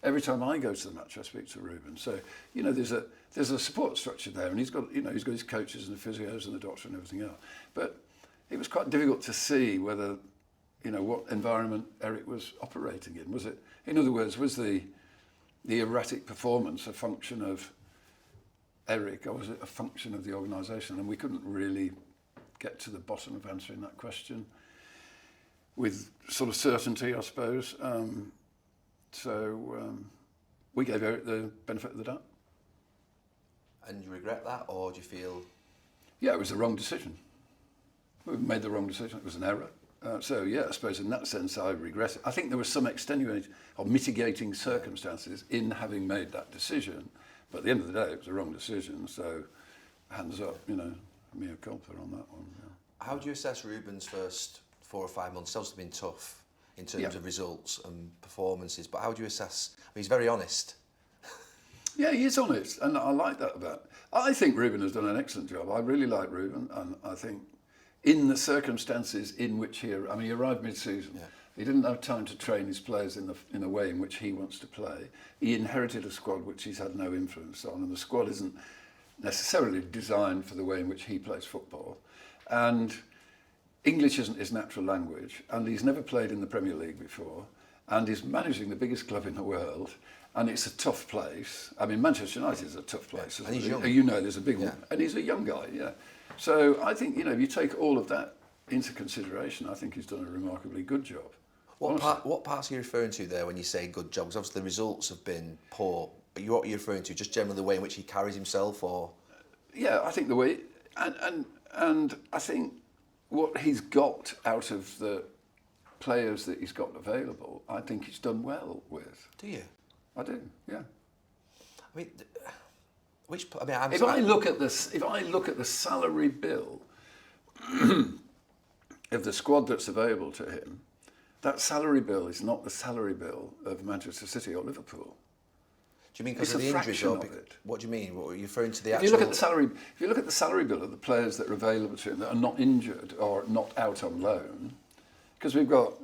every time I go to the match, I speak to Ruben. So, you know, there's a support structure there, and he's got his coaches and the physios and the doctor and everything else. But it was quite difficult to see whether, you know, what environment Eric was operating in. Was it, in other words, was the erratic performance a function of Eric, or was it a function of the organisation? And we couldn't really get to the bottom of answering that question with sort of certainty, I suppose. We gave Eric the benefit of the doubt. And you regret that, or do you feel? Yeah, it was the wrong decision. We made the wrong decision. It was an error. So yeah, I suppose in that sense I regret it. I think there were some extenuating or mitigating circumstances in having made that decision, but at the end of the day it was a wrong decision, so hands up, you know, mea culpa on that one. Yeah. How do you assess Ruben's first 4 or 5 months? It's also been tough in terms of results and performances, but how do you assess? I mean, he's very honest. Yeah, he is honest, and I like that about him. I think Ruben has done an excellent job. I really like Ruben, and I think in the circumstances in which he arrived mid-season. Yeah. He didn't have time to train his players in a way in which he wants to play. He inherited a squad which he's had no influence on, and the squad isn't necessarily designed for the way in which he plays football. And English isn't his natural language, and he's never played in the Premier League before, and he's managing the biggest club in the world, and it's a tough place. I mean, Manchester United is a tough place. And he's young. You know, there's a big one, and he's a young guy, yeah. So I think, you know, if you take all of that into consideration, I think he's done a remarkably good job. What parts are you referring to there when you say good job? Because obviously the results have been poor. But what are you referring to? Just generally the way in which he carries himself, or? Yeah, I think the way, and I think what he's got out of the players that he's got available, I think he's done well with. Do you? I do, yeah. I mean, if I look at the salary bill of the squad that's available to him, that salary bill is not the salary bill of Manchester City or Liverpool. Do you mean because of the injuries? What do you mean? What are you referring to? If you look at the salary bill of the players that are available to him that are not injured or not out on loan, because we've got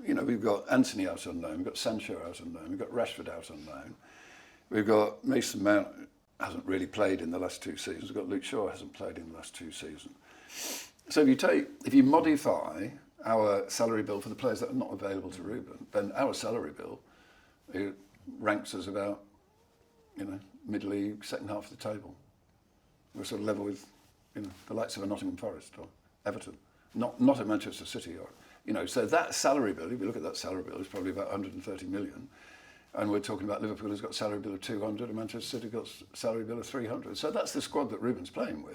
Anthony out on loan, we've got Sancho out on loan, we've got Rashford out on loan, we've got Mason Mount hasn't really played in the last 2 seasons. We've got Luke Shaw hasn't played in the last 2 seasons. So if you modify our salary bill for the players that are not available to Ruben, then our salary bill ranks us about, you know, mid-league, second half of the table. We're sort of level with, you know, the likes of a Nottingham Forest or Everton, not a Manchester City, or, you know. So that salary bill, if you look at that salary bill, is probably about 130 million. And we're talking about Liverpool, who's got a salary bill of 200, and Manchester City got a salary bill of 300. So that's the squad that Ruben's playing with.